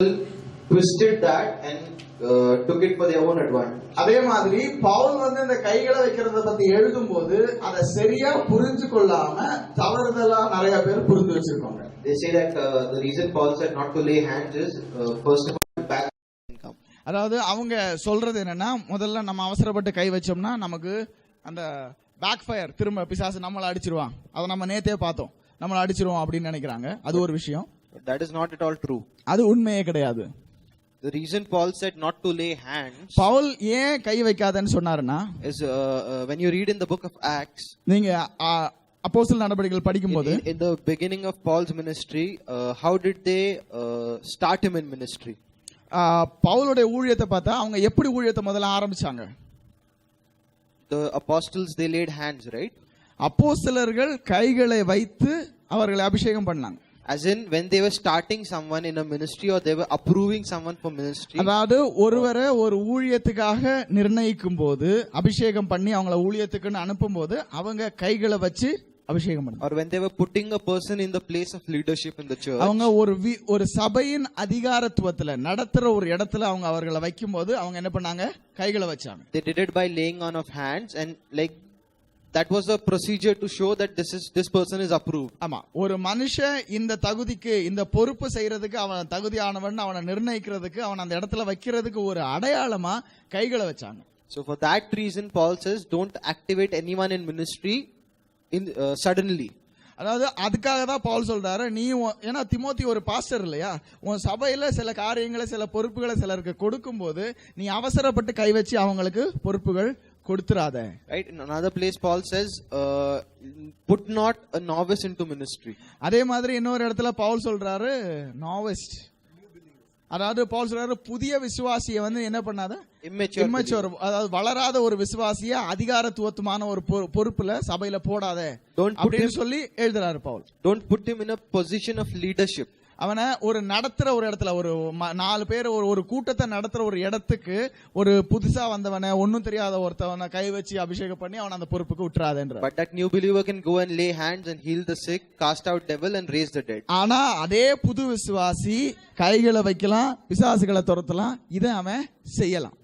twisted that and took it for their own advantage. அதே மாதிரி பவுல் வந்து இந்த கைகளை வைக்கிறத பத்தி எழுதும்போது அதை சரியா புரிஞ்சு கொள்ளாம தவறுதலா நிறைய பேர் புரிஞ்சு வச்சிருக்காங்க. They say that the reason Paul said not to lay hands is first of all back income. அதாவது அவங்க சொல்றது என்னன்னா, முதல்ல நம்ம அவசரப்பட்டு கை வச்சோம்னா நமக்கு அந்த பேக் ஃபயர், திரும்ப பிசாசு நம்மளை அடிச்சிருவான், அதை நம்ம நேத்தே பார்த்தோம், நம்மளை அடிச்சிருவோம் அப்படின்னு நினைக்கிறாங்க. அது ஒரு விஷயம். That is not at all true. அது உண்மையே கிடையாது. The reason Paul said not to lay hands, Pavul ஏன் கை வைக்காதன்னு சொன்னாருன்னா, is when you read in the book of Acts, நீங்க அப்போஸ்தலர் நடவடிக்கைகள் படிக்கும்போது in the beginning of Paul's ministry, how did they start him in ministry? பவுலுடைய ஊழியத்தை பார்த்தா அவங்க எப்படி ஊழியத்தை முதல்ல ஆரம்பிச்சாங்க? The apostles, they laid hands, right? அப்போஸ்தலர்கள் கைகளை வைத்து அவர்களை அபிஷேகம் பண்ணாங்க. As in when they were starting someone in a ministry or they were approving someone for ministry. அதாவது ஒருவரை ஒரு ஊழியத்துக்காக நிர்ணயிக்கும் போது, அபிஷேகம் பண்ணி அவங்கள ஊழியத்துக்குன்னு அனுப்பும் போது அவங்க கைகளை வச்சு அபிஷேகம் பண்ணாங்க. Or when they were putting a person in the place of leadership in the church. அவங்க ஒரு சபையின் அதிகாரத்துவத்துல நடத்துற ஒரு இடத்துல அவங்க அவர்களை வைக்கும் போது அவங்க என்ன பண்ணாங்க? கைகளை வச்சாங்க. They did it by laying on of hands, and like that was a procedure to show that this person is approved. ஆமா, ஒரு மனுஷன் இந்த தகுதிக்கு, இந்த பொறுப்பு செய்யறதுக்கு அவன் தகுதியானவன் அவனை நிர்ணயிக்கிறதுக்கு, அவன் அந்த இடத்துல வைக்கிறதுக்கு ஒரு அடையாளமா கைகளை வச்சாங்க. So for that reason Paul says don't activate anyone in ministry in suddenly. அதாவது அதுக்காக தான் பவுல் சொல்றாரு, நீ ஏன்னா திமோத்தி ஒரு பாஸ்டர் இல்லையா, உன் சபையில சில காரியங்களை, சில பொறுப்புகளை சிலருக்கு கொடுக்கும் போது நீ அவசரப்பட்டு கை வச்சு அவங்களுக்கு பொறுப்புகள் கொடுத்துறாத. Right? In another place Paul says put not a novice into ministry. அதே மாதிரி இன்னொரு இடத்துல பவுல் சொல்றாரு நாவிஸ்ட், அதாவது பவுல் சொல்றாரு புதிய விசுவாசியை வந்து என்ன பண்ணாத, இம்மெச்சூர், அதாவது வளராத ஒரு விசுவாசிய அதிகாரத்துவமான ஒரு பொறுப்புல சபையில போடாத அப்படின்னு சொல்லி எழுதுறாரு Pavul. Don't put him in a position of leadership. அவனை ஒரு நடத்துற ஒரு இடத்துல, ஒரு 4 பேர் ஒரு கூட்டத்தை நடத்துற ஒரு இடத்துக்கு ஒரு புதுசா வந்தவனை, ஒன்னும் தெரியாத ஒருத்தவனை கை வச்சு அபிஷேகம் பண்ணி அவனை அந்த பொறுப்புக்கு விட்டுறாதேன்ற. But that new believer can go and lay hands and heal the sick, cast out devil and raise the dead. ஆனா அதே புது விசுவாசி கைகளை வைக்கலாம், பிசாசுகளை துரத்தலாம், இதை அவன் செய்யலாம்.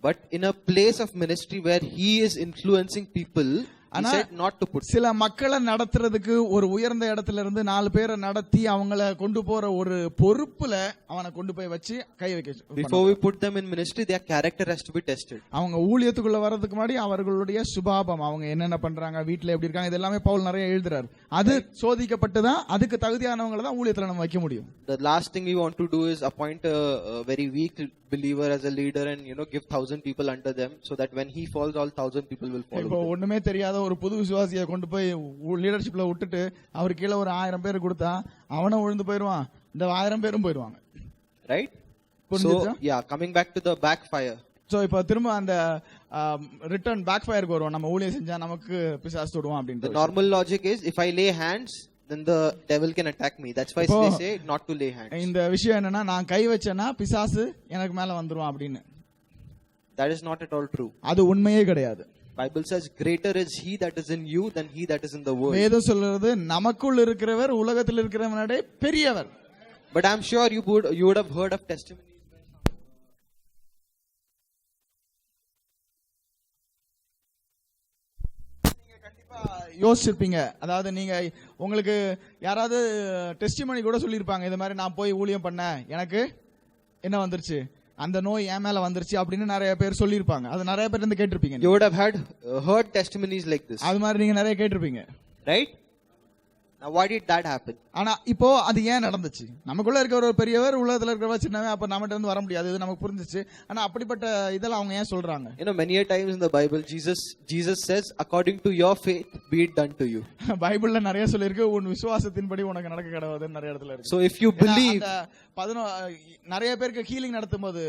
But in a place of ministry where he is influencing people, he said not to put. சில மக்களை நடத்துறதுக்கு ஒரு உயர்ந்த இடத்துல இருந்து 4 பேரை நடத்தி அவங்கள கொண்டு போற ஒரு பொறுப்புல அவனை கொண்டு போய் வச்சு கை வைக்க. Before we put them in ministry, their character has to be tested. அவங்க ஊழியத்துக்குள்ள வர்றதுக்கு முன்னாடி அவர்களுடைய சுபாவம், அவங்க என்னென்ன பண்றாங்க, வீட்டுல எப்படி இருக்காங்க, இது எல்லாமே பவுல் நிறைய எழுதுறாரு. அது சோதிக்கப்பட்டு தான் அதுக்கு தகுதியானவங்களை தான் ஊழியத்துல நம்ம வைக்க முடியும். The last thing we want to do is appoint a very weak believer as a leader and give 1,000 people under them, so that when he falls all 1,000 people will follow. இப்போ ஒண்ணுமே தெரியாத ஒரு புது விசுவாசியை கொண்டு போய் லீடர்ஷிப்ல விட்டுட்டு அவர் கீழே ஒரு 1000 பேர் கொடுத்தா அவனும் விழுந்து போயிடுவான், இந்த 1000 பேரும் போயிடுவாங்க. Right? So yeah, coming back to the backfire. So இப்போ திரும்ப அந்த ரிட்டர்ன் பேக் ஃபயருக்கு வருவோம். நம்ம ஊழியம் செஞ்சா நமக்கு பிசாசு தொடுவான் அப்படின்னு. The normal logic is if I lay hands then the devil can attack me. That's why they say not to lay hands. இந்த விஷயம் என்னன்னா, நான் கை வச்சேன்னா பிசாசு எனக்கு மேல வந்துருவான் அப்படின்னு. That is not at all true. அது உண்மையே கிடையாது. Bible says greater is he that is in you than he that is in the world. வேதம் சொல்றது நமக்குள் இருக்கிறவர் உலகத்தில் இருக்கிறவனோட பெரியவர். But I'm sure you would have heard of testimonies. நீங்க கண்டிப்பா யோசிச்சிருப்பீங்க. அதாவது நீங்க உங்களுக்கு யாராவது டெஸ்டிமனி கூட சொல்லியிருப்பாங்க, இது மாதிரி நான் போய் ஊழியம் பண்ண எனக்கு என்ன வந்துருச்சு, அந்த நோய் என் மேல வந்துருச்சு அப்படின்னு நிறைய பேர் சொல்லியிருப்பாங்க. அது நிறைய பேர் இருந்து கேட்டிருப்பீங்க. You would have heard testimonies like this. அது மாதிரி நீங்க நிறைய கேட்டிருப்பீங்க. Right? Now why did that happen? ஆனா இப்போ அது ஏன் நடந்துச்சு? நமக்குள்ள இருக்கிற ஒரு பெரியவர், உலகத்துல இருக்கிறவர் சின்னவன், அப்ப நம்மகிட்ட இருந்து வர முடியாது, இது நமக்கு புரிஞ்சிச்சு. ஆனா அப்படிப்பட்ட இதெல்லாம் அவங்க ஏன் சொல்றாங்க? Many a times in the Bible Jesus says according to your faith be it done to you. பைபிள்ல நிறைய சொல்லிருக்கு, உன் விசுவாசத்தின்படி உனக்கு நடக்க கடவுதுன்னு நிறைய இடத்துல இருக்கு. So if you believe, நிறைய பேருக்கு ஹீலிங் நடத்தும் போது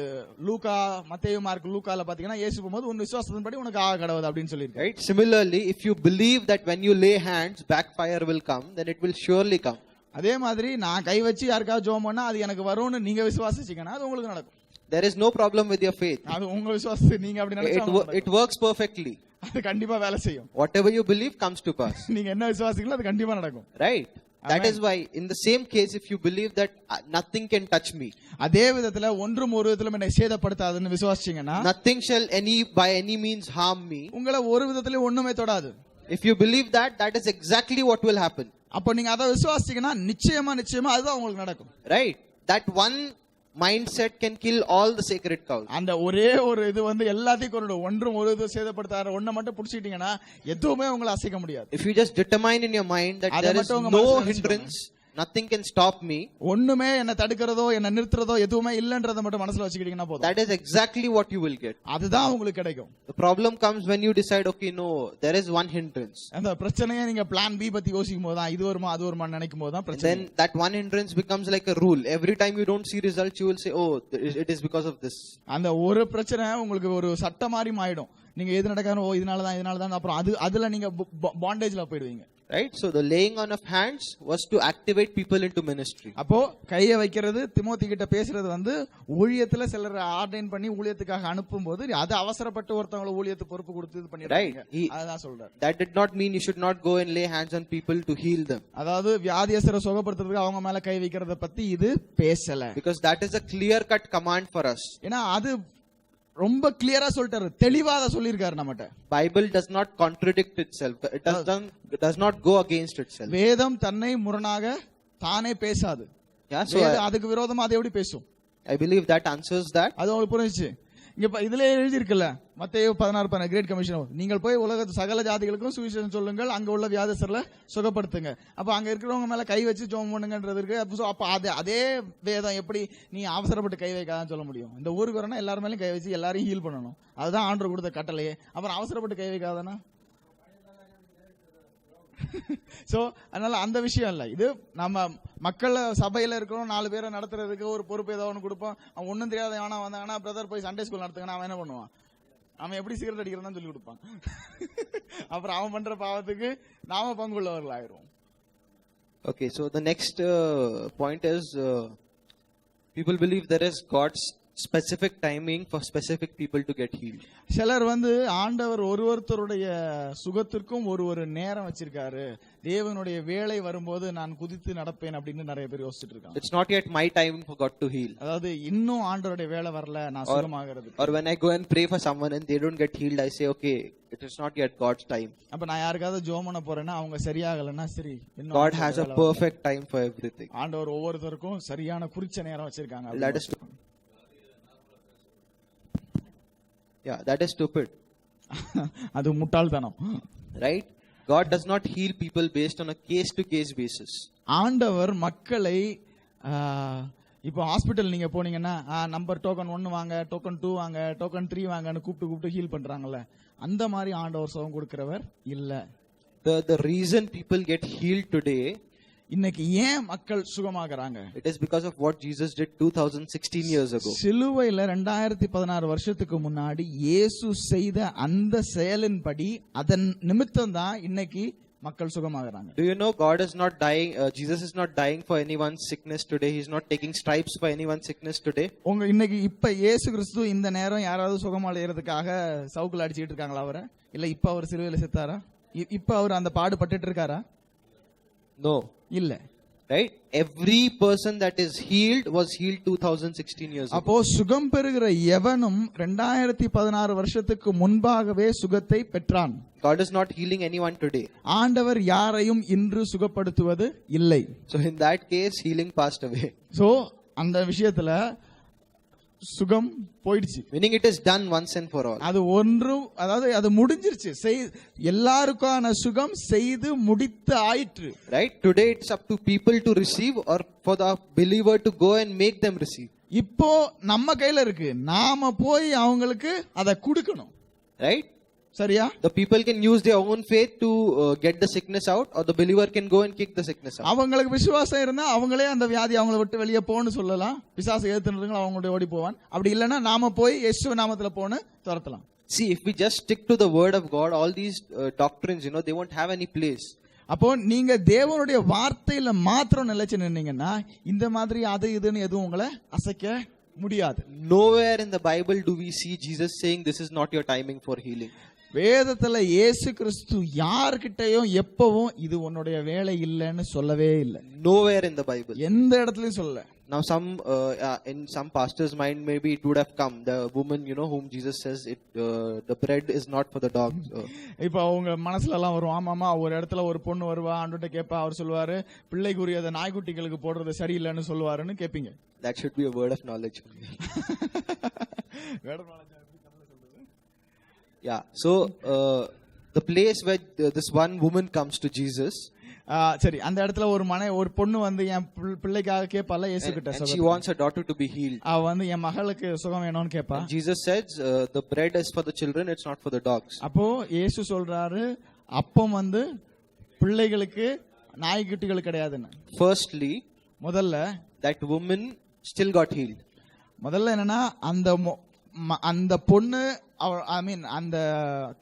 லூக்கா, மத்தேயு, மார்க், லூக்கால பாத்தீங்கன்னா இயேசு போகும்போது உன் விசுவாசத்தின்படி உனக்கு ஆக கடவுது அப்படின்னு சொல்லிருக்கு. Right? Similarly, if you believe that when you lay hands backfire will come, then it will surely come. அதே மாதிரி நான் கை வச்சு யாருக்காவது ஜெபம் பண்ணா அது எனக்கு வரும்னு நீங்க விசுவாசிச்சீங்கன்னா அது உங்களுக்கு நடக்கும். There is no problem with your faith. அது உங்க விசுவாசத்தை நீங்க அப்படி நினைச்சா it works perfectly. அது கண்டிப்பா வேலை செய்யும். Whatever you believe comes to pass. நீங்க என்ன விசுவாசிங்களோ அது கண்டிப்பா நடக்கும். Right? That is why, in the same case, if you believe that nothing can touch me, அதே விதத்துல ஒன்றும் ஒரு விதத்திலும் என்னை சேதப்படுத்தாதுன்னு விசுவாசிச்சீங்கன்னா, nothing shall by any means harm me, உங்களை ஒரு விதத்திலும் ஒண்ணுமே தொடாது. if you believe that, that is exactly what will happen. அப்ப நீங்க அதை விசுவாசிச்சீங்கன்னா நிச்சயமா அதுதான் உங்களுக்கு நடக்கும். Right? That one mindset can kill all the sacred cows. அந்த ஒரே ஒரு இது வந்து எல்லாத்தையும் கொன்னுடும். ஒன்றும் ஒரு இது சேதப்படுத்தாத ஒண்ண மட்டும் புடிச்சிட்டீங்கன்னா எதுவுமே உங்களை அசைக்க முடியாது. If you just determine in your mind that there is no hindrance, nothing can stop me, ஒண்ணுமே என்ன தடுக்கிறதோ என்ன நிறுத்துறதோ எதுவுமே இல்லன்றதை மட்டும் மனசுல வச்சுக்கிட்டீங்கன்னா போதும். that is exactly what you will get. அதுதான் உங்களுக்கு கிடைக்கும். The problem comes when you decide, okay, no, there is one hindrance. அந்த பிரச்சனையை நீங்க பிளான் பி பத்தி யோசிக்கும் போது தான், இது வருமா அது வருமா நினைக்கும் போது தான் பிரச்சனை. Then that one hindrance becomes like a rule. Every time you don't see results, you will say, oh, it is because of this. அந்த ஒரு பிரச்சனை உங்களுக்கு ஒரு சட்ட மாதிரி ஆயிடும். நீங்க எது நடக்காதோ இதனால தான் அப்புறம் அதுல நீங்க பாண்டேஜ்ல போயிடுவீங்க. Right? So the laying on of hands was to activate people into ministry. அப்போ கையை வைக்கிறது, திமோத்தி கிட்ட பேசுறது வந்து ஊழியத்துல சிலர் ஆர்டைன் பண்ணி ஊழியத்துக்காக அனுப்பும்போது அது அவசரப்பட்டு ஒருத்தவங்கள ஊழியத்து பொறுப்பு கொடுத்து இது பண்ணிடுறாங்க. அதான் சொல்றாரு. That did not mean you should not go and lay hands on people to heal them. அதாவது வியாதியஸ்தரை சுகப்படுத்துறதுக்கு அவங்க மேல கை வைக்கிறத பத்தி இது பேசல. Because that is a clear cut command for us. ஏன்னா அது ரொம்ப கிளியரா சொல்லிட்டாரு, தெளிவா சொல்லிருக்காரு நம்மட்ட. Bible does not contradict itself. It does not go against itself. வேதம் தன்னை முரணாக தானே பேசாது. அதுக்கு விரோதமா அது எப்படி பேசும்? I believe that answers that. அது உங்களுக்கு புரிஞ்சுச்சு. இங்க இதுல எழுதி இருக்குல்ல, மத்தேயு 16 கிரேட் கமிஷன், நீங்கள் போய் உலகத்து சகல ஜாதிகளுக்கும் சுவிசேஷம் சொல்லுங்கள், அங்க உள்ள வியாதிஸ்தர்களை சுகப்படுத்துங்க. அப்ப அங்க இருக்கிறவங்க மேல கை வச்சு ஜெபம் பண்ணுங்கன்றது இருக்கு. அப்ப அதே வேதம் எப்படி நீ அவசரப்பட்டு கை வைக்காதான் சொல்ல முடியும்? இந்த ஊருக்கு வரணும் எல்லாரும் மேலயும் கை வச்சு எல்லாரையும் ஹீல் பண்ணணும், அதுதான் ஆண்டவர் கொடுத்த கட்டளையே. அப்புறம் அவசரப்பட்டு கை வைக்காதானா? சோ அதனால அந்த விஷயம் இல்ல. இது நம்ம மக்கள் சபையில இருக்கிறோம், 4 பேரை நடத்துறதுக்கு ஒரு பொறுப்பு ஏதோ ஒன்று கொடுப்போம். அவன் ஒன்னும் தெரியாத வேணா வந்தாங்கன்னா, பிரதர் போய் சண்டே ஸ்கூல் நடத்துங்கன்னா அவன் என்ன பண்ணுவான்? அவன் எப்படி சிகரெட் அடிக்கிறதான் சொல்லி கொடுப்பான். அப்புறம் அவன் பண்ற பாவத்துக்கு நாம பங்குள்ளவர்கள் ஆயிரும். Okay, so the next point is people believe there is God's specific timing for specific people to get healed. சிலர் வந்து ஆண்டவர் ஒருவருடைய சுகத்திற்கும் ஒரு நேரம் வச்சிருக்காரு, தேவனுடைய வேளை வரும்போது நான் குதித்து நடப்பேன் அப்படின்னு நிறைய பேர் யோசிச்சுட்டு இருக்காங்க. It's not yet my time for God to heal. அதாவது இன்னும் ஆண்டவருடைய வேளை வரல நான் சுகமாகிறது. Or when I go and pray for someone and they don't get healed, I say, okay, it is not yet God's time. அப்ப நான் யாருக்காவது ஜெபம் பண்ண போறேன்னா அவங்க சரியாகலன்னா சரி, God has a perfect time for everything. ஆண்டவர் ஒவ்வொருத்தருக்கும் சரியான குறிச்ச நேரம் வச்சிருக்காங்க. That is Yeah, that is stupid. அது முட்டாள்தனம். Right? God does not heal people based on a case to case basis. ஆண்டவர் மக்களை இப்போ ஹாஸ்பிட்டல் நீங்க போனீங்கன்னா நம்பர் டோக்கன் 1 வாங்க, டோக்கன் 2 வாங்க, டோக்கன் 3 வாங்கன்னு கூப்பிட்டு ஹீல் பண்றாங்கல்ல, அந்த மாதிரி ஆண்டவர் சுகம் கொடுக்கிறவர் இல்ல. The reason people get healed today, இன்னைக்கு ஏன் மக்கள் சுகமாகறாங்க? It is because of what Jesus did 2016 years ago. சிலுவையில 2016 வருஷத்துக்கு முன்னாடி இயேசு செய்த அந்த செயலின்படி அதன் நிமித்தம் தான் இன்னைக்கு மக்கள் சுகமாகறாங்க. Do you know God is not dying, Jesus is not dying for anyone's sickness today. He is not taking stripes for anyone's sickness today. உங்க இன்னைக்கு இப்ப இயேசு கிறிஸ்து இந்த நேரம் யாராவது சுகமடைகிறதுக்காக சவுக்குல அடிச்சிட்டு இருக்காங்களா அவரை? இல்ல இப்ப அவர் சிலுவையில செத்தாரா? இப்ப அவர் அந்த பாடுபட்டுட்டு இருக்காரா? No. இல்ல. Right? Every person that is healed was healed 2016 years ago. அப்போ சுகம் பெறுகிற எவனும் 2016 வருஷத்துக்கு முன்பாகவே சுகத்தை பெற்றான். God is not healing anyone today. ஆண்டவர் யாரையும் இன்று சுகப்படுத்துவது இல்லை. So in that case healing passed away. So அந்த விஷயத்துல சுகம் போயிடுச்சு. Meaning it is done once and for all. அது அதாவது அது முடிஞ்சிருச்சு. எல்லாருக்கான சுகம் செய்து முடித்து ஆயிற்று. Right? Today it's up to people to receive or for the believer to go and make them receive. இப்போ நம்ம கையில இருக்கு, நாம போய் அவங்களுக்கு அதை கொடுக்கணும். Right? சரியா? The people can use their own faith to get the sickness out, or the believer can go and kick the sickness out. அவங்களுக்கு விசுவாசம் இருந்தா அவங்களே அந்த வியாதி அவங்கள விட்டு வெளியே போன்னு சொல்லலாம். பிசாசு எதிர்த்துறவங்க அவங்களோட ஓடி போவான். அப்படி இல்லைன்னா நாம போய் இயேசு நாமத்துல போன்னு துரத்தலாம். See, if we just stick to the word of God, all these doctrines, they won't have any place. அப்போ நீங்க தேவனுடைய வார்த்தையில மாத்திரம் நிலைச்சு நின்னீங்கன்னா இந்த மாதிரி அது இதுன்னு எதுவும் உங்களை அசைக்க முடியாது. Nowhere in the Bible do we see Jesus saying this is not your timing for healing. வேதத்துல இயேசு கிறிஸ்து யார்கிட்டயும் எப்பவும் இது உன்னுடைய வேலை இல்லைன்னு சொல்லவே இல்லை. Nowhere in the Bible. எந்த இடத்துலயும் சொல்லல. Now in some pastor's mind maybe it would have come, the woman whom Jesus says the bread is not for the dogs. இப்ப அவங்க மனசுல எல்லாம் வரும், ஆமாமா ஒரு இடத்துல ஒரு பொண்ணு வருவா, ஆண்டவர்ட்ட கேட்பா, அவர் சொல்லுவாரு பிள்ளைக்குரியத நாய்க்குட்டிகளுக்கு போடுறது சரியில்லைன்னு சொல்லுவாருன்னு கேப்பீங்க. That should be a word of knowledge. Yeah, so the place where this one woman comes to Jesus, சரி, அந்த இடத்துல ஒரு பொண்ணு வந்து என் பிள்ளைக்காக கேட்பால இயேசு கிட்ட, and she wants her daughter to be healed. அவ வந்து என் மகளுக்கு சுகம் வேணும்னு கேட்பா. Jesus says the bread is for the children, it's not for the dogs. அப்போ இயேசு சொல்றாரு அப்பம் வந்து பிள்ளைகளுக்கு நாய்க்குட்டிகளுக்கு கிடையாதுன்னு. Firstly, முதல்ல that woman still got healed. முதல்ல என்னன்னா அந்த பொண்ணு அந்த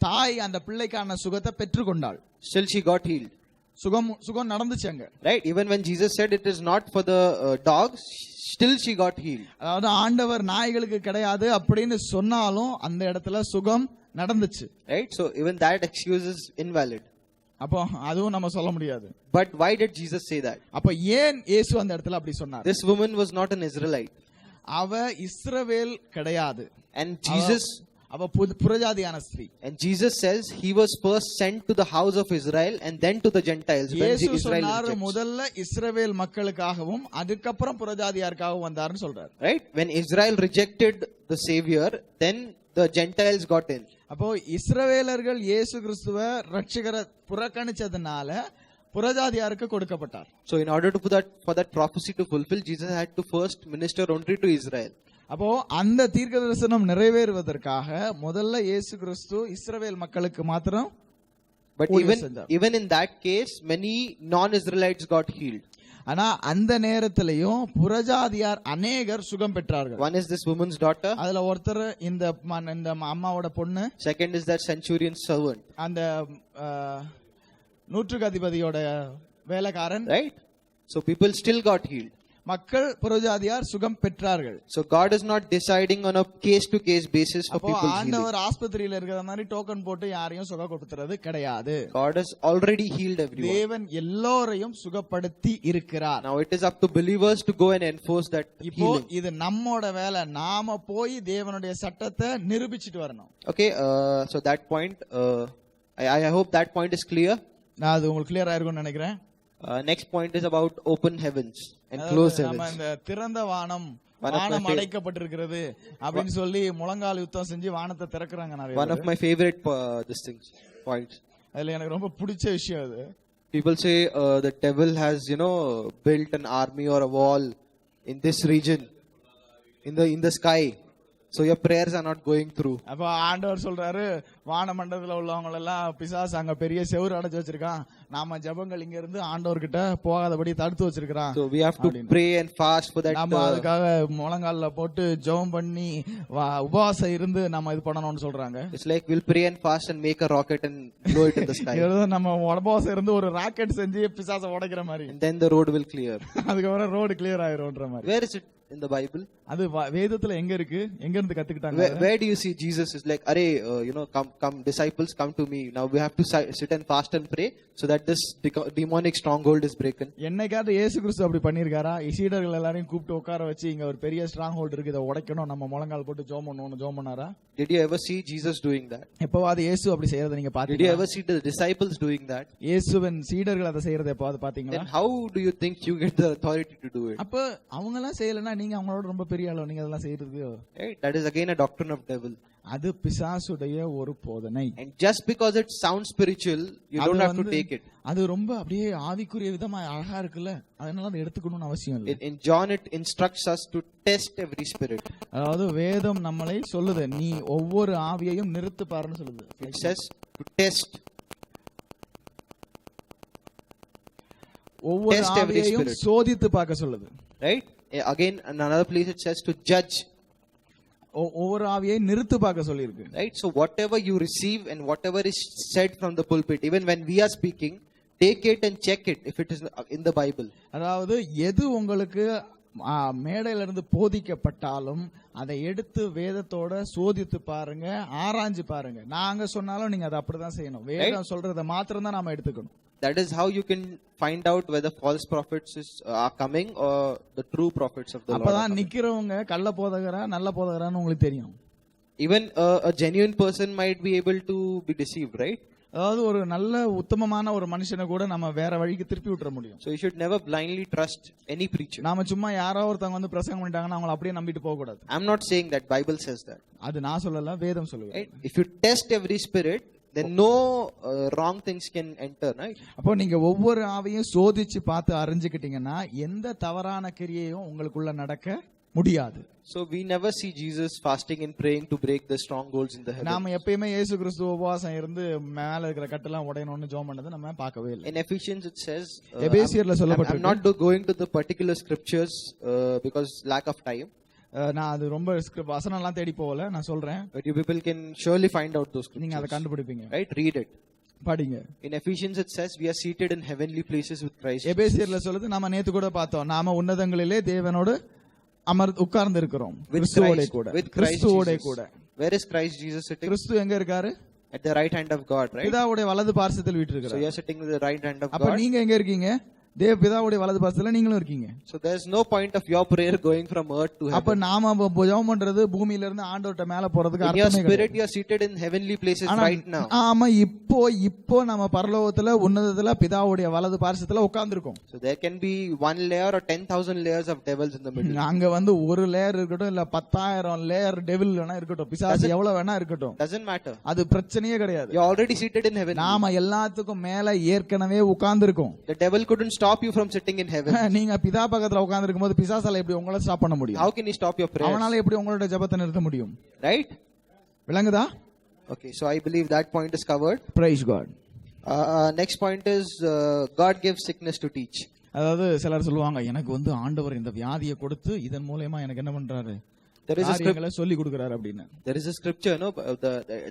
தாய் அந்த பிள்ளைக்கான சுகத்தை பெற்றுக்கொண்டாள். Still she got healed. சுகம் நடந்துச்சு அங்க. Right, even when Jesus said it is not for the dogs, still she got healed. அதாவது ஆண்டவர் நாய்களுக்கு கிடையாது அப்படின்னு சொன்னாலும் அந்த இடத்துல சுகம் நடந்துச்சு. Right, so even that excuse is invalid. அப்போ அதுவும் நம்ம சொல்ல முடியாது. But why did Jesus say that? அப்ப ஏன் இயேசு அந்த இடத்துல அப்படி சொன்னார்? This woman was not an Israelite. அவ இஸ்ரவேல் கிடையாது. And Jesus, அவ புறஜாதியான ஸ்திரீ. And Jesus says he was first sent to the house of Israel and then to the Gentiles. இயேசு சொன்னார் முதல்ல இஸ்ரவேல் மக்களுக்காகவும் அதுக்கப்புறம் புறஜாதியாருக்காகவும் வந்தார்னு சொல்றார். Right, when Israel rejected the savior, then the Gentiles got in. அப்போ இஸ்ரவேலர்கள் இயேசு கிறிஸ்துவை ரட்சகரை புறக்கணிச்சதுனால புறஜாதியாருக்கு கொடுக்கப்பட்டார். So in order for that prophecy to fulfill, Jesus had to first minister only to Israel. அப்போ அந்த தீர்க்கதரிசனம் நிறைவேறுவதற்காக முதல்ல இயேசு கிறிஸ்து இஸ்ரவேல் மக்களுக்கு மாத்திரம். But even in that case, many non-Israelites got healed. ஆனா அந்த நேரத்திலையும் புறஜாதியார் அநேகர் சுகம் பெற்றார்கள். One is this woman's daughter. அதுல ஒருத்தர் இந்த அம்மாவோட பொண்ணு. Second is that centurion's servant. அந்த நூற்றுக்கு அதிபதியோட வேலைக்காரன். Right, so people still got healed. மக்கள் புறஜாதியார் சுகம் பெற்றார்கள். So God is not deciding on a case to case basis for people's healing. ஆண்டவர் ஆஸ்பத்திரியில இருக்கிற மாதிரி டோக்கன் போட்டு யாரையும் சுகம் கொடுத்துறது கிடையாது. God has already healed everyone. தேவன் எல்லோரையும் சுகப்படுத்தி இருக்கிறார். Now it is up to believers to go and enforce that healing. இது நம்மோட வேலை, நாம போய் தேவனுடைய சட்டத்தை நிரூபிச்சிட்டு வரணும். Okay, so that point, I hope that point is clear. நான் அது உங்களுக்கு கிளியரா இருக்கும்னு நினைக்கிறேன். Next point is about open heavens and closed heavens. நம்ம இந்த திறந்த வானம் அடைக்கப்பட்டிருக்கிறது அப்படின்னு சொல்லி முழங்கால் யுத்தம் செஞ்சு வானத்தை திறக்கறாங்க நிறைய. One of my favorite points. அதுல எனக்கு ரொம்ப பிடிச்ச விஷயம் அது. People say the devil has built an army or a wall in this region in the sky, so your prayers are not going through. அப்ப ஆண்டவர் சொல்றாரு வான மண்டலத்துல உள்ளவங்க எல்லாம் பிசாசு அங்க பெரிய செவுரு அடைச்சு வச்சிருக்கான், நாம ஜெபங்கள் இங்க இருந்து ஆண்டவர் கிட்ட போகாதபடி தடுத்து வச்சிருக்கான். So we have to pray and fast for that. நாம அதுக்காக முழங்கால்ல போட்டு ஜெபம் பண்ணி உபவாசம் இருந்து நாம இது பண்ணணும்னு சொல்றாங்க. It's like we'll pray and fast and make a rocket and blow it in the sky. நம்ம உபவாசம் இருந்து ஒரு ராக்கெட் செஞ்சு பிசாசை உடைக்கிற மாதிரி. And then the road will clear. அதுக்கப்புறம் ரோடு கிளியர் ஆயிரும்ன்ற மாதிரி. Where is it in the Bible? அது வேதத்துல எங்க இருக்கு? எங்க இருந்து கத்துக்கிட்டாங்க? Where do you see Jesus is like, "Arey, come disciples, come to me. Now we have to sit and fast and pray so that this demonic stronghold is broken." என்னைக்காவது இயேசு கிறிஸ்து அப்படி பண்ணிருக்காரா? சீடர்கள் எல்லாரையும் கூப்பிட்டு உட்கார வச்சு இங்க ஒரு பெரிய ஸ்ட்ராங் ஹோல்ட் இருக்கு, இதை உடைக்கணும், நம்ம முழங்கால் போட்டு ஜெபம் பண்ணனும் ஜெபம் பண்ணாரா? Did you ever see Jesus doing that? எப்பவாவது இயேசு அப்படி செய்யறதை நீங்க பாத்தீங்களா? Did you ever see the disciples doing that? இயேசுவின் சீடர்கள் அதை செய்யறதை எப்பவாவது பாத்தீங்களா? Then how do you think you get the authority to do it? அப்ப அவங்க எல்லாம் செய்யலனா நீங்க அவங்களோட ரொம்ப பெரிய ஆளோ, நீங்க அதெல்லாம் செய்யறது? Right, that is again a doctrine of devil. அது பிசாசுடைய ஒரு போதனை. And just because it sounds spiritual, you don't have to take it. அது ரொம்ப அப்படியே ஆவிக்குரிய விதமா அழகா இருக்குல்ல, அதனால அதை எடுத்துக்கணும்னு அவசியம் இல்லை. In John it instructs us to test every spirit. அதாவது வேதம் நம்மளை சொல்லுது, நீ ஒவ்வொரு ஆவியையும் நிறுத்து பாருன்னு சொல்லுது. It says to test. ஒவ்வொரு ஆவியையும் சோதித்து பார்க்க சொல்லுது. Right? Again another place it says to judge. ஒவ்வொரு ஆவியை நிறுத்து பார்க்க சொல்லி இருக்கு. Right, so whatever you receive and whatever is said from the pulpit, even when we are speaking, take it and check it if it is in the Bible. அதாவது எது உங்களுக்கு மேடையில இருந்து போதிக்கப்பட்டாலும் அதை எடுத்து வேதத்தோட சோதித்து பாருங்க, ஆராய்ஞ்சு பாருங்க. நாங்க சொன்னாலும் நீங்க அதை அப்படிதான் செய்யணும். வேதம் சொல்றதை மாத்திரம் தான் நாம எடுத்துக்கணும். That is how you can find out whether false prophets are coming or the true prophets of the Lord. அப்பதான் நிக்கிறவங்க கள்ள போதகரா நல்ல போதகரான்னு உங்களுக்கு தெரியும். Even a genuine person might be able to be deceived, right? அதாவது ஒரு நல்ல உத்தமமான ஒரு மனுஷனை கூட நம்ம வேற வழிக்கு திருப்பி விட்டுற முடியும். So you should never blindly trust any preacher. நாம சும்மா யாரோ ஒருத்தவங்க வந்து பிரசங்கம் பண்ணிட்டாங்கன்னா அவங்கள அப்படியே நம்பிட்டு போக கூடாது. I'm not saying that, Bible says that. அது நான் சொல்லல, வேதம் சொல்லுது. Right? If you test every spirit, then no wrong things can enter, right? அப்போ நீங்க ஒவ்வொரு ஆவியும் சோதிச்சு பார்த்து அறிஞ்சுக்கிட்டீங்கன்னா எந்த தவறான கிரியையும் உங்களுக்குள்ள நடக்க முடியாது. So we never see Jesus fasting and praying to break the strongholds in the heaven. நாம எப்பயுமே இயேசு கிறிஸ்து உபவாசம் இருந்து மேல இருக்கிற கட்டெல்லாம் உடையணும்னு ஜெபம் பண்ணது நம்ம பார்க்கவே இல்லை. In Ephesians it says, எபேசியர்ல சொல்லப்பட்டிருக்கு. I'm not going to the particular scriptures because lack of time. நான் அது ரொம்ப வசனம் எல்லாம் தேடி போகல, நான் சொல்றேன். But you people can surely find out those scriptures. நீங்க அதை கண்டுபிடிப்பீங்க. Right? Read it. படிங்க. In Ephesians it says we are seated in heavenly places with Christ. எபேசியர்ல சொல்லுது, நாம நேத்து கூட பார்த்தோம், நாம உன்னதங்களிலே தேவனோடு உட்கார்ந்து இருக்கிறோம். கிறிஸ்துவோட கூட. கிறிஸ்துவோட கூட. Where is Christ Jesus sitting? கிறிஸ்து எங்க இருக்காரு? At the right hand of God, right? பிதாவுடைய வலது பார்சத்தில் வீற்றிருக்கிறார். So you are sitting at the right hand of God. அப்ப நீங்க எங்க இருக்கீங்க? தேவ பிதாவுடைய வலது பார்சத்துல நீங்களும் இருக்கீங்க. So there is no point of your prayer going from earth to heaven. அப்ப நாம ஜெபம் பண்றது பூமியில இருந்து ஆண்டவர்ட்ட மேல போறதுக்கு அர்த்தமே கிடையாது. In your spirit you are seated in heavenly places right now. ஆமா, இப்போ நம்ம பரலோகத்துல உன்னதத்துல பிதாவுடைய வலது பார்சத்துல உட்கார்ந்திருக்கோம். So there can be one layer or 10,000 layers of devils in the middle. அங்க வந்து ஒரு லேயர் இருக்கட்டும் இல்ல 10,000 லேயர் டெவில் வேணா இருக்கட்டும், பிசாசு எவ்வளவு வேணா இருக்கட்டும், doesn't matter. அது பிரச்சனையே கிடையாது. You are already seated in heaven. நாம எல்லாத்துக்கும் மேல ஏற்கனவே உட்கார்ந்திருக்கோம். The devil couldn't stop you from sitting in heaven. நீங்க பிதா பக்கத்துல உட்கார்ந்து இருக்கும்போது பிசாசால எப்படி உங்களை ஸ்டாப் பண்ண முடியும்? How can he stop your prayers? அவனால எப்படி உங்களோட ஜெபத்தை நிறுத்த முடியும்? Right? விளங்குதா? Okay, so I believe that point is covered. Praise God. Next point is God gives sickness to teach. அதாவது சிலர் சொல்லுவாங்க, எனக்கு வந்து ஆண்டவர் இந்த வியாதியை கொடுத்து இதன் மூலமா எனக்கு என்ன பண்றாரு? There is a scripture சொல்லி கொடுக்கறாரு அப்படினு. There is a scripture, no,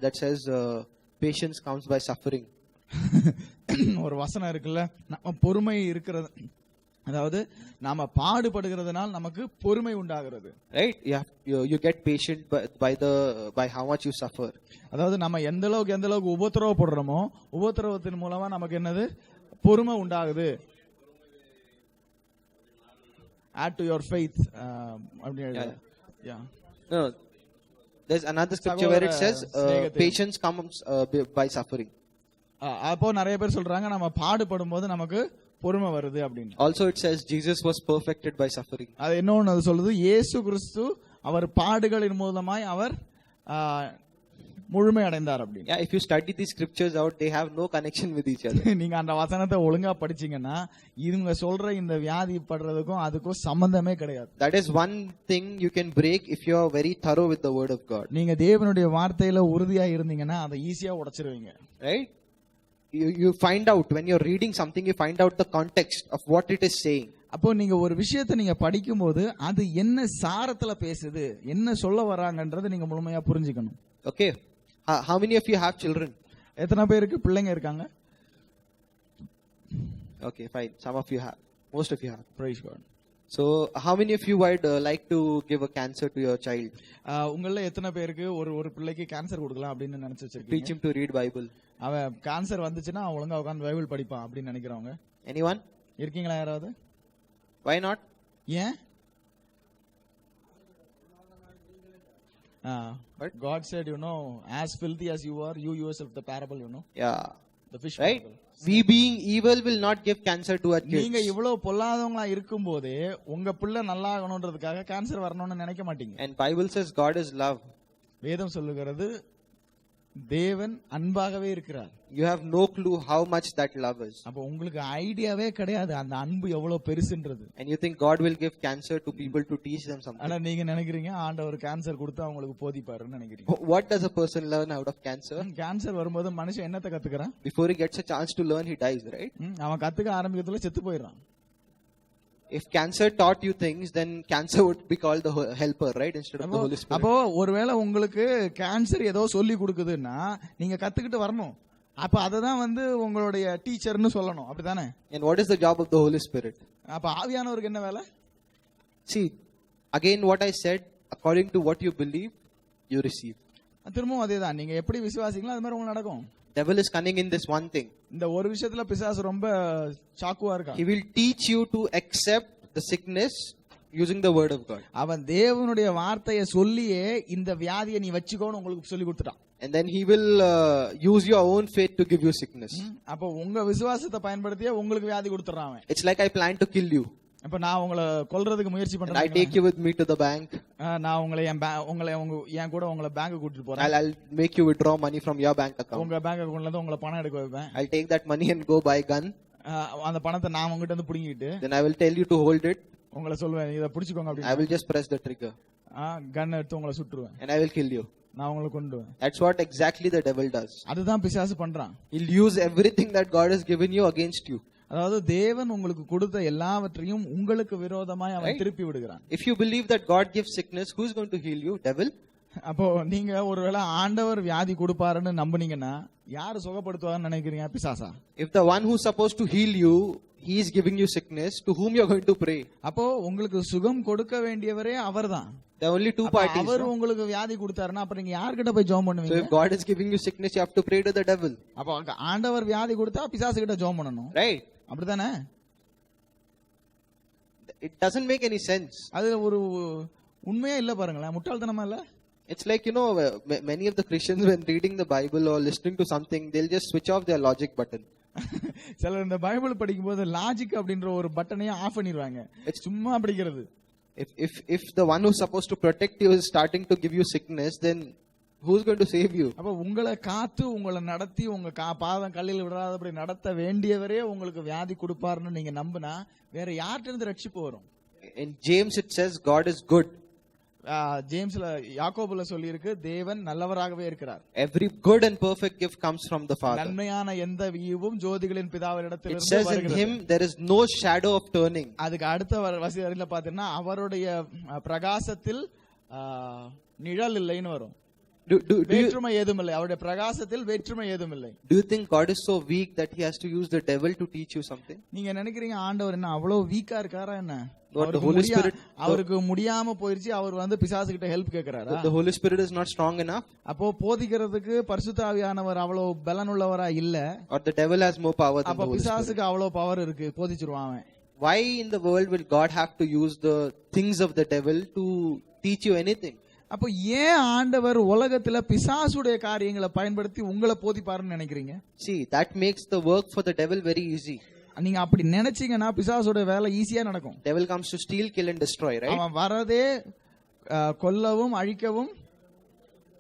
that says patience comes by suffering. ஒரு வசனம் இருக்குல்ல, நம்ம பொறுமை இருக்கிறது, அதாவது நாம பாடுபடுகிறதுனால நமக்கு பொறுமை உண்டாகிறது. Right? You get patient by how much you suffer. அதாவது நம்ம எந்த அளவுக்கு உபத்திரவப்படுறோமோ உபத்திரவத்தின் மூலமா நமக்கு என்னது? பொறுமை உண்டாகுது. Add to your faith. No, there's another scripture where it says patience comes by suffering. அப்போ நிறைய பேர் சொல்றாங்க நம்ம பாடுபடும் போது நமக்கு பொறுமை வருது அப்படின்னு. Also it says Jesus was perfected by suffering. அது இன்னொன்னு அது சொல்லுது, இயேசு கிறிஸ்து அவர் பாடுகளின் மூலமாய் அவர் முழுமை அடைந்தார் அப்படின்னு. Yeah, if you study these scriptures out, they have no connection with each other. நீங்க அந்த வசனத்தை ஒழுங்கா படிச்சீங்கன்னா இவங்க சொல்ற இந்த வியாதி படுறதுக்கும் அதுக்கும் சம்பந்தமே கிடையாது. That is one thing you can break if you are very thorough with the word of God. நீங்க தேவனுடைய வார்த்தையில உறுதியா இருந்தீங்கன்னா அதை ஈஸியா உடைச்சிருவீங்க. Right? You find out when you're reading something, you find out the context of what it is saying. அப்போ நீங்க ஒரு விஷயத்தை நீங்க படிக்கும்போது அது என்ன சாரத்துல பேசுது, என்ன சொல்ல வராங்கன்றதை நீங்க முழுமையா புரிஞ்சுக்கணும். Okay. How many of you have children? எத்தனை பேருக்கு பிள்ளைங்க இருக்காங்க? Okay, fine. Some of you have. Most of you have. Praise God. So how many of you would like to give a cancer to your child? உங்கள எத்தனை பேருக்கு ஒரு பிள்ளைக்கு cancer கொடுக்கலாம் அப்படின்னு நினைச்சு வச்சிருக்கீங்க? Teach him to read Bible. அவன் கேன்சர் வந்துச்சுன்னா ஒழுங்கா உட்கார்ந்து பைபிள் படிப்பான் அப்படின்னு நினைக்கிறவங்க Anyone? இருக்கீங்களா யாராவது? Why not? ஏன்? But God said, as filthy as you are, you yourself, the parable, Yeah. The fish right? parable. We being evil will not give cancer to our kids. நீங்க இவ்வளவு பொல்லாதவங்களா இருக்கும்போதே உங்க பிள்ளை நல்லா ஆகணும்ன்றதுக்காக கேன்சர் வரணும்னு நினைக்க மாட்டீங்க. And Bible says God is love. வேதம் சொல்லுகிறது தேவன் அன்பாகவே இருக்கிறார். You have no clue how much that love is. அப்ப உங்களுக்கு ஐடியாவே கிடையாது அந்த அன்பு எவ்வளவு பெருசுன்றது. And you think God will give cancer to people to teach them something. ஆனா நீங்க நினைக்கிறீங்க ஆண்டவர் கேன்சர் கொடுத்து அவங்களுக்கு போதிப்பாருன்னு நினைக்கிறீங்க. What does a person learn out of cancer? Cancer வரும்போது மனுஷன் என்னத்தை கத்துக்கறான்? Before he gets a chance to learn, he dies, right? அவன் கத்துக்க ஆரம்பிக்கிறதுல செத்து போயிடுறான். If cancer taught you things, then cancer would be called the helper, right? Instead of the Holy Spirit. அப்போ ஒருவேளை உங்களுக்கு கேன்சர் ஏதோ சொல்லி கொடுக்குதுன்னா நீங்க கத்துக்கிட்டு வரணும். அப்ப அததான் உங்களுடைய டீச்சர்னு சொல்லணும், அப்படிதானே? And what is the job of the Holy Spirit? அப்ப ஆவியானவருக்கு என்ன வேலை? See, again what I said, according to what you believe, you receive. திரும்பவும் அதேதான், நீங்க எப்படி விசுவாசிங்களோ அது மாதிரி உங்களுக்கு நடக்கும். Devil is cunning in this one thing. இந்த ஒரு விஷயத்துல பிசாசு ரொம்ப சாக்குவா இருக்கான். He will teach you to accept the sickness using the word of God. அவன் தேவனுடைய வார்த்தையை சொல்லியே இந்த வியாதியை நீ வச்சுக்கோன்னு உங்களுக்கு சொல்லி கொடுத்துட்டான். And then he will use your own faith to give you sickness. அப்போ உங்க விசுவாசத்தை பயன்படுத்தியே உங்களுக்கு வியாதி கொடுத்துறான் அவன். It's like I plan to kill you. அப்ப நான் உங்களை கொல்றதுக்கு முயற்சி பண்றேன். I take you with me to the bank. நான் உங்களை என் கூட உங்களை பேங்க் கூட்டிட்டு போறேன். I'll make you withdraw money from your bank account. உங்க பேங்க் அக்கவுண்ட்ல இருந்து உங்களை பணம் எடுக்க வைப்பேன். I'll take that money and go buy a gun. அந்த பணத்தை நான் உங்ககிட்ட இருந்து புடிங்கிட்டு Then I will tell you to hold it. உங்களை சொல்லுவேன் இத புடிச்சுக்கோங்க அப்படி. I will just press the trigger. கன் எடுத்து உங்களை சுட்டுருவேன். And I will kill you. நான் உங்களை கொன்றுவேன். That's what exactly the devil does. அதுதான் பிசாசு பண்றான். He'll use everything that God has given you against you. அதாவது தேவன் உங்களுக்கு கொடுத்த எல்லாவற்றையும் உங்களுக்கு விரோதமாய் அவன் திருப்பி விடுகிறான். If you believe that God gives sickness, who's going to heal you? Devil? அப்போ நீங்க ஒருவேளை ஆண்டவர் வியாதி கொடுப்பாருன்னு நம்புனீங்கன்னா யாரு சுகப்படுத்துவார்னு நினைக்கிறீங்க? பிசாசா? If the one who's supposed to heal you, he is giving you sickness, to whom you're going to pray? அப்போ உங்களுக்கு சுகம் கொடுக்க வேண்டியவரே அவர்தான். There are only two parties. அவர் உங்களுக்கு வியாதி கொடுத்தாருன்னா அப்ப நீங்க யார்கிட்ட போய் ஜெபம் பண்ணுவீங்க? So if God is giving you sickness, you have to pray to the devil. அப்போ ஆண்டவர் வியாதி கொடுத்தா பிசாசு கிட்ட ஜெபம் பண்ணணும். Right? அப்படிதானே? It doesn't make any sense. அது ஒரு உண்மையா இல்ல பாருங்களேன், முட்டாள்தனமா இல்ல? It's like, many of the Christians when reading the Bible or listening to something, they'll just switch off their logic button. சிலர் இந்த பைபிள் படிக்கும்போது லாஜிக் அப்படின்ற ஒரு பட்டனையே ஆஃப் பண்ணிடுவாங்க. சும்மா படிக்கிறது. If the one who's supposed to protect you is starting to give you sickness, then who's going to save you? அப்ப உங்களை காத்து உங்களை நடத்தி உங்க பாதம் கல்லில் விடாதபடி நடத்த வேண்டியவரே உங்களுக்கு வியாதி கொடுப்பாருன்னு நீங்க நம்பினா வேற யார்கிட்ட இருந்து ரட்சிப்பு வரும்? In James it says God is good. ஜேம்ஸ்ல யாக்கோபுல சொல்லி இருக்கு தேவன் நல்லவராகவே இருக்கிறார். Every good and perfect gift comes from the Father. நன்மையான எந்த ஈவும் ஜோதிகளின் பிதாவினிடத்திலிருந்து வருகிறது. It says in him there is no shadow of turning. அதுக்கு அடுத்த வசனத்துல பாத்தீங்கன்னா அவருடைய பிரகாசத்தில் நிழல் இல்லைன்னு வரும். வேற்றுமை ஏதுமில்லை, அவருடைய பிரகாசத்தில் வேற்றுமை ஏதுமில்லை. Do you think God is so weak that he has to use the devil to teach you something? நீங்க நினைக்கிறீங்க ஆண்டவர் என்ன அவ்வளவு வீக்கா இருக்காரா என்ன? The Holy Spirit, அவருக்கு முடியாம போயிருச்சு, அவர் வந்து பிசாசு கிட்ட help கேக்குறாரா? The Holy Spirit is not strong enough? அப்போ போதிக்கிறதுக்கு பரிசுத்த ஆவியானவர் அவ்வளவு பலனுள்ளவரா இல்ல? Or the devil has more power than the அப்ப Holy Spirit? பிசாசுக்கு அவ்வளவு பவர் இருக்கு, போதிச்சிருவான் அவன். Why in the world will God have to use the things of the devil to teach you anything? அப்போ ஏன் ஆண்டவர் உலகத்துல பிசாசுடைய காரியங்களை பயன்படுத்தி உங்களை போதிப்பாருன்னு நினைக்கிறீங்க? See, that makes the work for the devil very easy. நீங்க அப்படி நினைச்சீங்கன்னா பிசாசுடைய வேலை ஈஸியா நடக்கும். Devil comes to steal, kill and destroy, right? அவன் வரதே கொல்லவும் அழிக்கவும்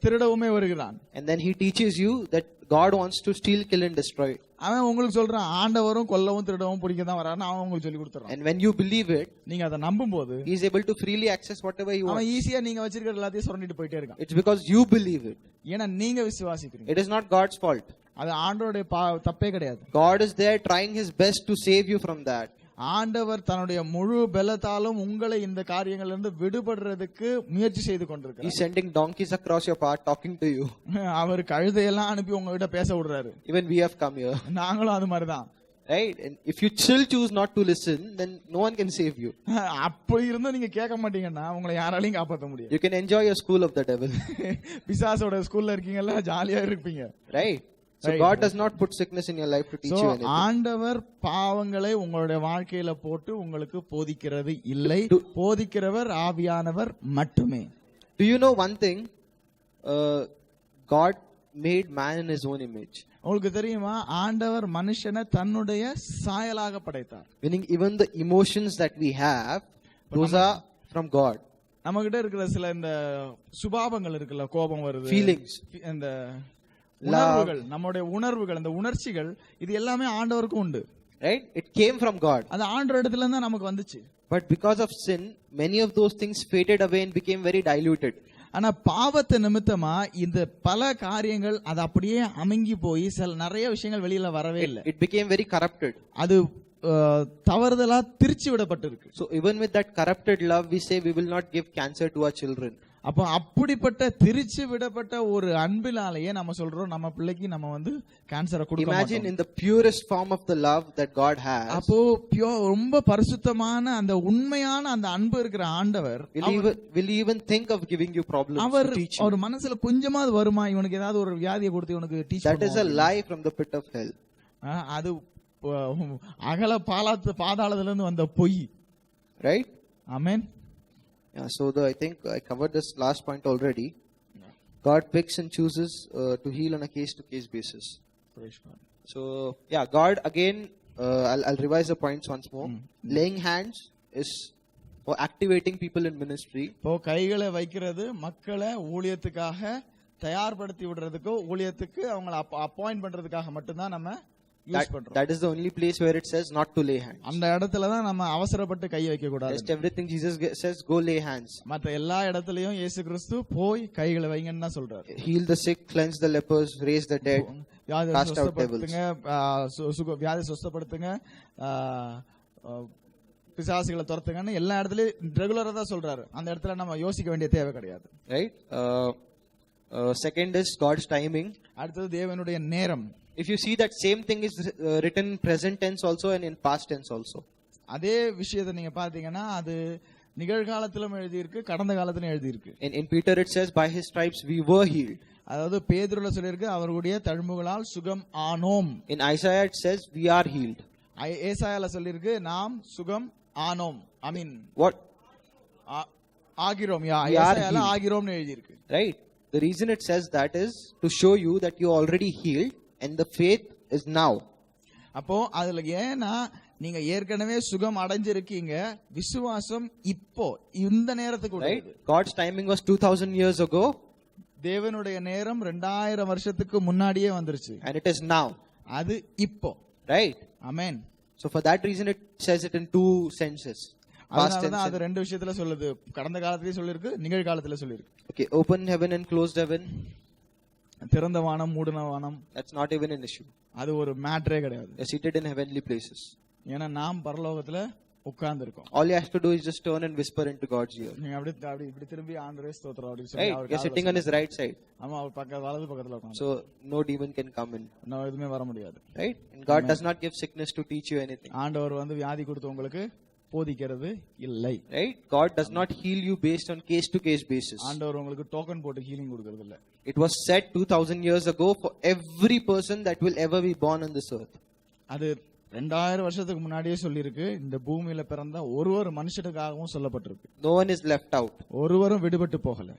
திருடவுமே வருகிறான். And then he teaches you that God wants to steal, kill and destroy. அவன் உங்களுக்கு சொல்றான் ஆண்டவரும் கொல்லவும் திருடவும் பிடிக்க தான் வரான்னு அவன் உங்களுக்கு சொல்லி கொடுத்துறான். And when you believe it, நீங்க அதை நம்பும்போது he is able to freely access whatever he wants. அவன் ஈஸியா நீங்க வச்சிருக்கிற எல்லாத்தையும் சுரண்டிட்டு போயிட்டே இருக்கான். It's because you believe it. ஏன்னா நீங்க விசுவாசிக்கிறீங்க. It is not God's fault. அது ஆண்டவருடைய தப்பே கிடையாது. God is there trying his best to save you from that. ஆண்டவர் தன்னுடைய முழு பலத்தாலும் உங்களை இந்த காரியங்களிலிருந்து விடுபடுறதுக்கு முயற்சி செய்து கொண்டிருக்கிறார். He's sending donkeys across your path talking to you. அவர் கழுதையெல்லாம் அனுப்பி உங்ககிட்ட பேச விடுறாரு. Even we have come here. நாங்களும் அது மாதிரிதான். Right? And if you still choose not to listen, then no one can save you. அப்படி இருந்தும் நீங்க கேட்க மாட்டீங்கன்னா உங்களை யாராலையும் காப்பாற்ற முடியாது. You can enjoy your school of the devil. பிசாசோட ஸ்கூல்ல இருக்கீங்கல்ல, ஜாலியா இருப்பீங்க. Right? So God does not put sickness in your life to teach you anything. ஆண்டவர் பாவங்களை உங்களுடைய வாழ்க்கையில போட்டு உங்களுக்கு போதிக்கிறது இல்லை. போதிக்கிறவர் ஆவியானவர் மட்டுமே. Do you know one thing? God made man in his own image. உங்களுக்கு தெரியுமா ஆண்டவர் மனுஷனை தன்னுடைய சாயலாக படைத்தார். Meaning even the emotions that we have, those are from God. நம்ம கிட்ட இருக்கிற சில இந்த சுபாவங்கள் இருக்குல்ல, கோபம் வருது, feelings, இந்த உணர்வுகள், நம்முடைய உணர்வுகள், இந்த உணர்ச்சிகள், இது எல்லாமே ஆண்டவருக்கு உண்டு. Right? It came from God. அது ஆண்டவர் இடத்துல இருந்து நமக்கு வந்துச்சு. But because of sin, many of those things faded away and became very diluted. ஆனா பாவத்தை நிமித்தமா இந்த பல காரியங்கள் அது அப்படியே அமுங்கி போய் நிறைய விஷயங்கள் வெளியில வரவே இல்லை. It became very corrupted. அது தவறுதலா Trichy விடப்பட்டிருக்கு. So even with that corrupted love, we say we will not give cancer to our children. அப்ப அப்படிப்பட்ட திரிச்சு விடப்பட்ட ஒரு அன்பினாலேயே நம்ம சொல்றோம் நம்ம பிள்ளைக்கு நம்ம வந்து கேன்சரை கொடுக்க Imagine மாட்டோம். in the purest form of the love that God has, அப்போ ரொம்ப பரிசுத்தமான அந்த உண்மையான அந்த அன்பு இருக்கிற ஆண்டவர் will he even think of giving you problems our to teach you? அவர் மனசுல கொஞ்சமாவது வருமா இவனுக்கு ஏதாவது ஒரு வியாதியை கொடுத்து இவனுக்கு teach That is a lie from the pit of hell. அது அகல பாதாளத்துல இருந்து வந்த பொய். Right? Amen. Yeah, so I think I covered this last point already. God picks and chooses to heal on a case-to-case basis. So, yeah, God again, I'll revise the points once more. Laying hands is for activating people in ministry. இப்போ கைகளை வைக்கிறது மக்களை ஊழியத்துக்காக தயார்படுத்தி விடுறதுக்கு ஊழியத்துக்கு அவங்களை appoint பண்றதுக்காக மட்டும்தான் நம்ம யூஸ் பண்றோம். That is the only place where it says not to lay hands. அந்த இடத்துல தான் நம்ம அவசரப்பட்டு கை வைக்க கூடாது. Just everything Jesus says, go lay hands. மற்ற எல்லா இடத்துலயும் இயேசு கிறிஸ்து போய் கைகளை வைங்கன்னு தான் சொல்றாரு. Heal the sick, cleanse the lepers, raise the dead, cast out devils. வியாதி சுஸ்தப்படுத்துங்க, பிசாசுகளை துரத்துங்கன்னு எல்லா இடத்துலயும் ரெகுலரா தான் சொல்றாரு. அந்த இடத்துல நம்ம யோசிக்க வேண்டிய தேவை கிடையாது. Right? Second is God's timing. அடுத்தது தேவனுடைய நேரம். If you see that same thing is written in present tense also and in past tense also. அதே விஷயத்தை நீங்க பாத்தீங்கன்னா அது நிகழ்காலத்திலும் எழுதி இருக்கு, கடந்த காலத்திலும் எழுதி இருக்கு. In Peter it says by his stripes we were healed. அதாவது பேதுருல சொல்லிருக்கு அவருடைய தழும்புகளால் சுகம் ஆனோம். In Isaiah it says we are healed. ஏசாயால சொல்லிருக்கு நாம் சுகம் ஆனோம். I mean what ஆகிறோம். ஏசாயால ஆகிறோம்னு எழுதி இருக்கு. Right? The reason it says that is to show you that you already healed and the faith is now. அப்போ அதுல ஏன்னா நீங்க ஏற்கனவே சுகம் அடைஞ்சிருக்கீங்க, விசுவாசம் இப்போ இந்த நேரத்துக்கு right? God's timing was 2000 years ago. தேவனுடைய நேரம் 2000 வருஷத்துக்கு முன்னாடியே வந்துருச்சு. And it is now. அது இப்போ. Right? Amen. So for that reason it says it in two senses. அதனாலதான் அது ரெண்டு விஷயத்துல சொல்லுது. கடந்த காலத்திலேயே சொல்லிருக்கு, நிகழ்காலத்துல சொல்லிருக்கு. Okay, open heaven and closed heaven. திறந்த வானம் மூடின வானம். That's not even an issue. அது ஒரு மேட்டரே கிடையாது. You're seated in heavenly places. ஏன்னா நாம் பரலோகத்துல உட்கார்ந்து இருக்கோம். All you have to do is just turn and whisper into God's ear. நீங்க அப்படி இப்படி திரும்பி ஆண்டவரே ஸ்தோத்திரம் அப்படி சொல்லி Right? You're sitting on his right side. ஆமா, அவர் வலது பக்கத்துல உட்கார்ந்து. So no demon can come in. நான் எதுமே வர முடியாது. Right? And God does not give sickness to teach you anything. ஆண்டவர் வந்து வியாதி கொடுத்து உங்களுக்கு போதிக்கிறது இல்லை. Right? God does not heal you based on case to case basis. ஆண்டவர் உங்களுக்கு டோக்கன் போட்டு ஹீலிங் கொடுக்கிறது இல்ல. It was said 2000 years ago for every person that will ever be born on this earth. அது 2000 வருஷத்துக்கு முன்னாடியே சொல்லிருக்கு. இந்த பூமியில பிறந்த ஒருவர் மனுஷனுக்காகவும் சொல்லப்பட்டிருக்கு. No one is left out. ஒருவரும் விடுபட்டு போகல.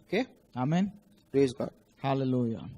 Okay? ஆமென். Praise God. ஹalleluya.